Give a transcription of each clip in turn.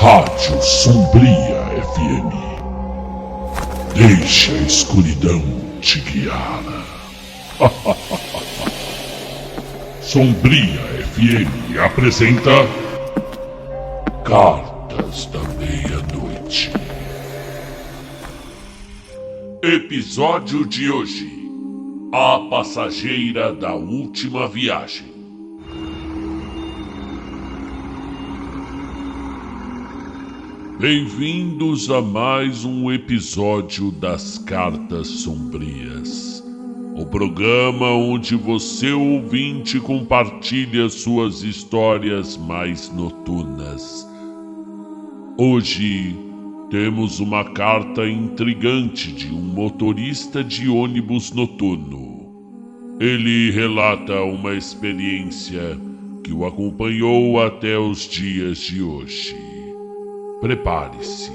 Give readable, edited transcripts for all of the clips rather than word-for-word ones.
Rádio Sombria FM. Deixe a escuridão te guiar. Sombria FM apresenta Cartas da Meia-Noite. Episódio de hoje: A Passageira da Última Viagem. Bem-vindos a mais um episódio das Cartas Sombrias, o programa onde você, ouvinte, compartilha suas histórias mais noturnas. Hoje temos uma carta intrigante de um motorista de ônibus noturno. Ele relata uma experiência que o acompanhou até os dias de hoje. Prepare-se.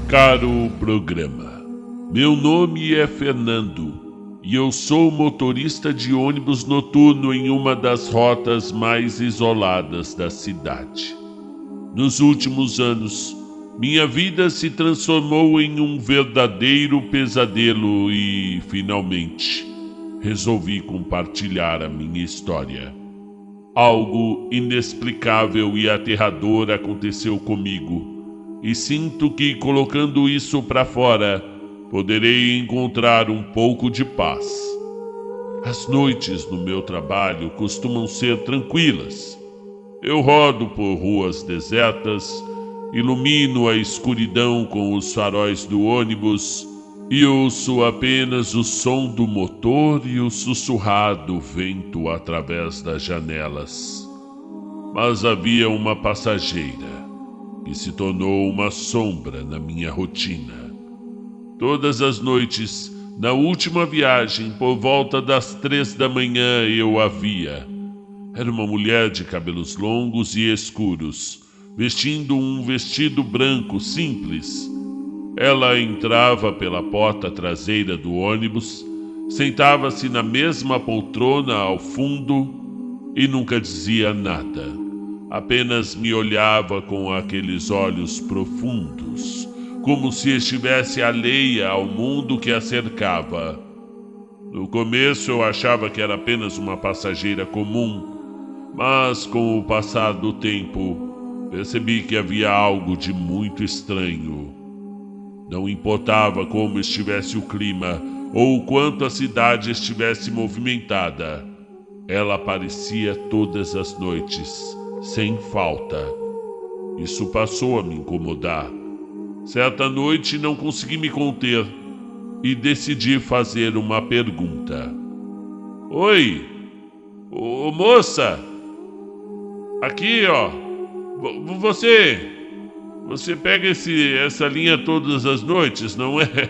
Caro programa, meu nome é Fernando e eu sou motorista de ônibus noturno em uma das rotas mais isoladas da cidade. Nos últimos anos, minha vida se transformou em um verdadeiro pesadelo e, finalmente, resolvi compartilhar a minha história. Algo inexplicável e aterrador aconteceu comigo, e sinto que, colocando isso para fora, poderei encontrar um pouco de paz. As noites no meu trabalho costumam ser tranquilas. Eu rodo por ruas desertas, ilumino a escuridão com os faróis do ônibus e ouço apenas o som do motor e o sussurrar do vento através das janelas. Mas havia uma passageira que se tornou uma sombra na minha rotina. Todas as noites, na última viagem, por volta das 3 da manhã, eu a via. Era uma mulher de cabelos longos e escuros, vestindo um vestido branco simples. Ela entrava pela porta traseira do ônibus, sentava-se na mesma poltrona ao fundo e nunca dizia nada. Apenas me olhava com aqueles olhos profundos, como se estivesse alheia ao mundo que a cercava. No começo eu achava que era apenas uma passageira comum, mas com o passar do tempo percebi que havia algo de muito estranho. Não importava como estivesse o clima ou o quanto a cidade estivesse movimentada, ela aparecia todas as noites, sem falta. Isso passou a me incomodar. Certa noite não consegui me conter e decidi fazer uma pergunta. Oi, ô moça, aqui ó, você pega essa linha todas as noites, não é?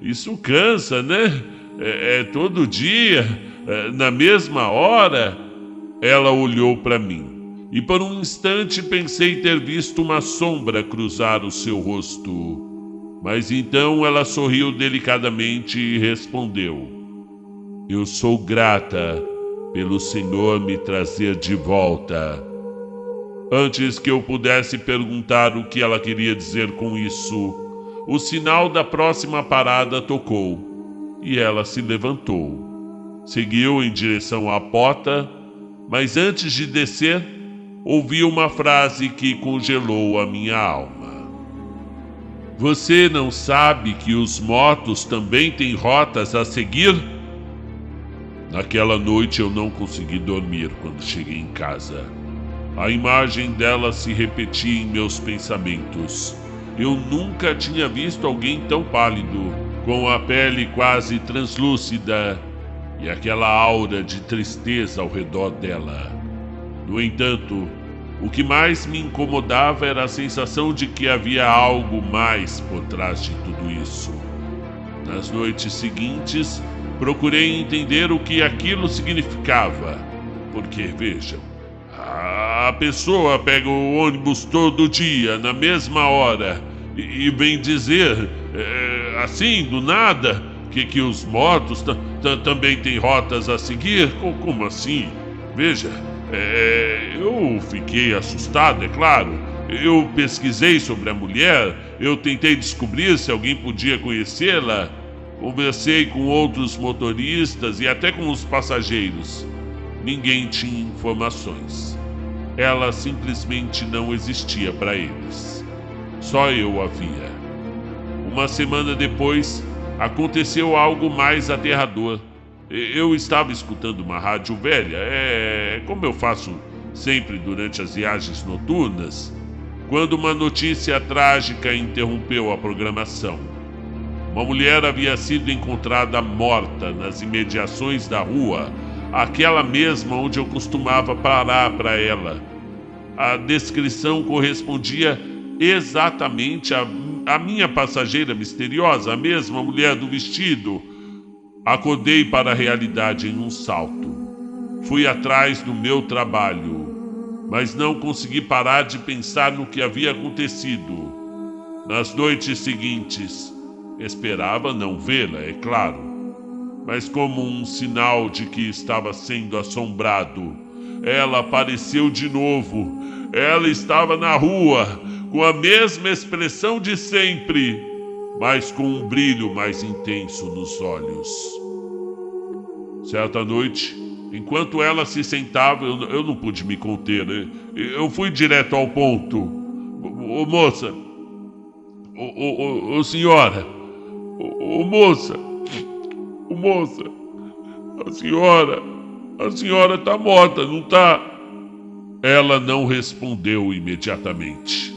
Isso cansa, né? É todo dia, na mesma hora. Ela olhou para mim e por um instante pensei ter visto uma sombra cruzar o seu rosto. Mas então ela sorriu delicadamente e respondeu: Eu sou grata pelo Senhor me trazer de volta. Antes que eu pudesse perguntar o que ela queria dizer com isso, o sinal da próxima parada tocou e ela se levantou. Seguiu em direção à porta, mas antes de descer, ouvi uma frase que congelou a minha alma. Você não sabe que os mortos também têm rotas a seguir? Naquela noite eu não consegui dormir quando cheguei em casa. A imagem dela se repetia em meus pensamentos. Eu nunca tinha visto alguém tão pálido, com a pele quase translúcida e aquela aura de tristeza ao redor dela. No entanto, o que mais me incomodava era a sensação de que havia algo mais por trás de tudo isso. Nas noites seguintes, procurei entender o que aquilo significava, porque, vejam, a pessoa pega o ônibus todo dia, na mesma hora, e vem dizer, assim, do nada, Que os mortos também têm rotas a seguir? Como assim? Veja, eu fiquei assustado, é claro. Eu pesquisei sobre a mulher, eu tentei descobrir se alguém podia conhecê-la. Conversei com outros motoristas e até com os passageiros. Ninguém tinha informações. Ela simplesmente não existia para eles. Só eu a via. Uma semana depois, aconteceu algo mais aterrador. Eu estava escutando uma rádio velha, como eu faço sempre durante as viagens noturnas, quando uma notícia trágica interrompeu a programação. Uma mulher havia sido encontrada morta nas imediações da rua, aquela mesma onde eu costumava parar para ela. A descrição correspondia exatamente à minha passageira misteriosa, a mesma mulher do vestido. Acordei para a realidade em um salto. Fui atrás do meu trabalho, mas não consegui parar de pensar no que havia acontecido. Nas noites seguintes, esperava não vê-la, é claro, mas como um sinal de que estava sendo assombrado, ela apareceu de novo. Ela estava na rua, com a mesma expressão de sempre, mas com um brilho mais intenso nos olhos. Certa noite, enquanto ela se sentava, eu não pude me conter, né? Eu fui direto ao ponto. Ô moça, ô senhora, ô moça, a senhora tá morta, não tá? Ela não respondeu imediatamente,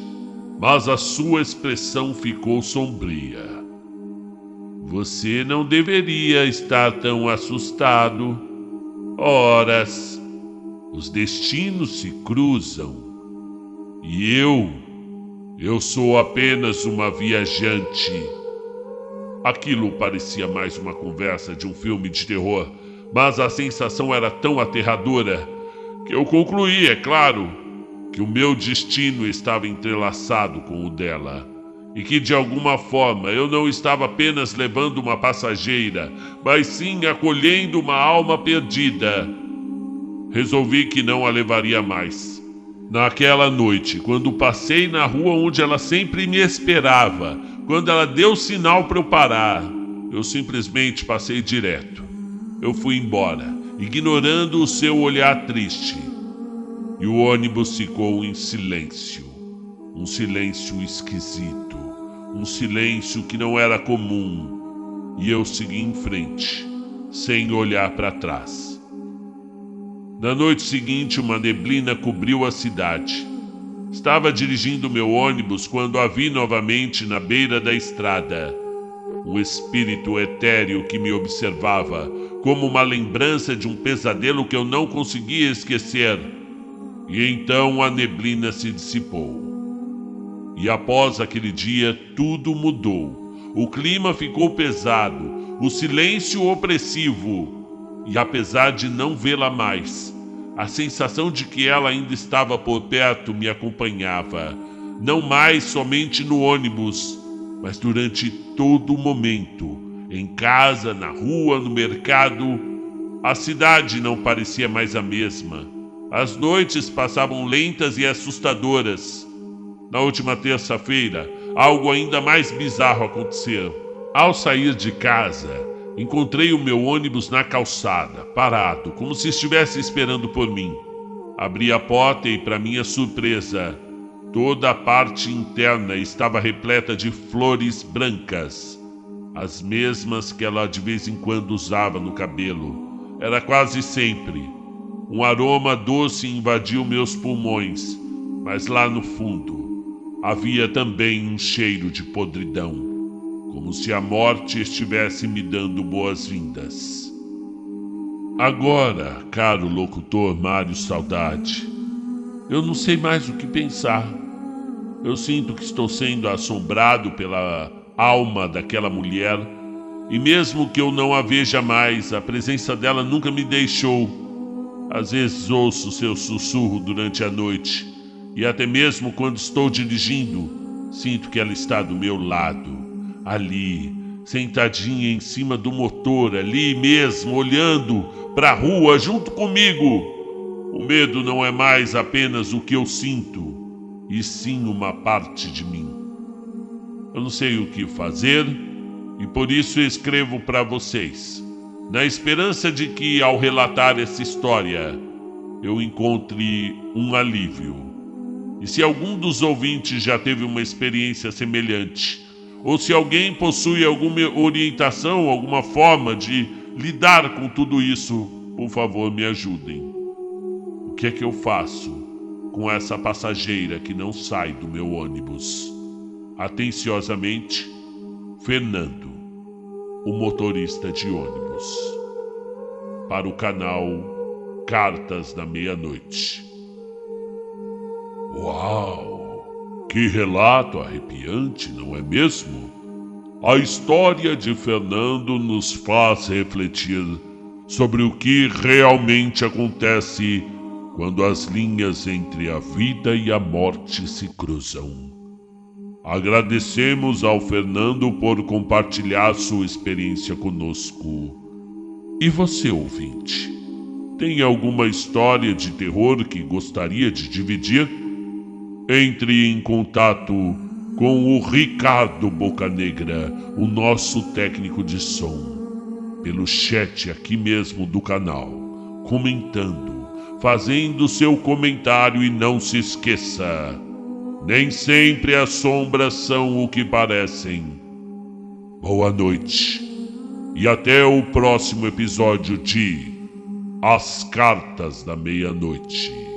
mas a sua expressão ficou sombria. Você não deveria estar tão assustado. Horas, os destinos se cruzam. E eu sou apenas uma viajante. Aquilo parecia mais uma conversa de um filme de terror, mas a sensação era tão aterradora que eu concluí, é claro, que o meu destino estava entrelaçado com o dela. E que de alguma forma eu não estava apenas levando uma passageira, mas sim acolhendo uma alma perdida. Resolvi que não a levaria mais. Naquela noite, quando passei na rua onde ela sempre me esperava, quando ela deu sinal para eu parar, eu simplesmente passei direto. Eu fui embora, ignorando o seu olhar triste. E o ônibus ficou em silêncio. Um silêncio esquisito. Um silêncio que não era comum. E eu segui em frente, sem olhar para trás. Na noite seguinte, uma neblina cobriu a cidade. Estava dirigindo meu ônibus quando a vi novamente na beira da estrada. Um espírito etéreo que me observava, como uma lembrança de um pesadelo que eu não conseguia esquecer. E então a neblina se dissipou. E após aquele dia, tudo mudou. O clima ficou pesado, o silêncio opressivo. E apesar de não vê-la mais, a sensação de que ela ainda estava por perto me acompanhava. Não mais somente no ônibus, mas durante todo o momento. Em casa, na rua, no mercado. A cidade não parecia mais a mesma. As noites passavam lentas e assustadoras. Na última terça-feira, algo ainda mais bizarro aconteceu. Ao sair de casa, encontrei o meu ônibus na calçada, parado, como se estivesse esperando por mim. Abri a porta e, para minha surpresa, toda a parte interna estava repleta de flores brancas, as mesmas que ela de vez em quando usava no cabelo. Era quase sempre. Um aroma doce invadiu meus pulmões, mas lá no fundo havia também um cheiro de podridão, como se a morte estivesse me dando boas-vindas. Agora, caro locutor Mário Saudade, eu não sei mais o que pensar. Eu sinto que estou sendo assombrado pela alma daquela mulher, e mesmo que eu não a veja mais, a presença dela nunca me deixou. Às vezes ouço seu sussurro durante a noite, e até mesmo quando estou dirigindo, sinto que ela está do meu lado, ali, sentadinha em cima do motor, ali mesmo, olhando para a rua junto comigo. O medo não é mais apenas o que eu sinto, e sim uma parte de mim. Eu não sei o que fazer e por isso escrevo para vocês, na esperança de que ao relatar essa história eu encontre um alívio. E se algum dos ouvintes já teve uma experiência semelhante, ou se alguém possui alguma orientação, alguma forma de lidar com tudo isso, por favor, me ajudem. O que é que eu faço com essa passageira que não sai do meu ônibus? Atenciosamente, Fernando, o motorista de ônibus. Para o canal Cartas da Meia-Noite. Uau! Que relato arrepiante, não é mesmo? A história de Fernando nos faz refletir sobre o que realmente acontece quando as linhas entre a vida e a morte se cruzam. Agradecemos ao Fernando por compartilhar sua experiência conosco. E você, ouvinte, tem alguma história de terror que gostaria de dividir? Entre em contato com o Ricardo Bocanegra, o nosso técnico de som, pelo chat aqui mesmo do canal, comentando, fazendo seu comentário. E não se esqueça, nem sempre as sombras são o que parecem. Boa noite e até o próximo episódio de As Cartas da Meia-Noite.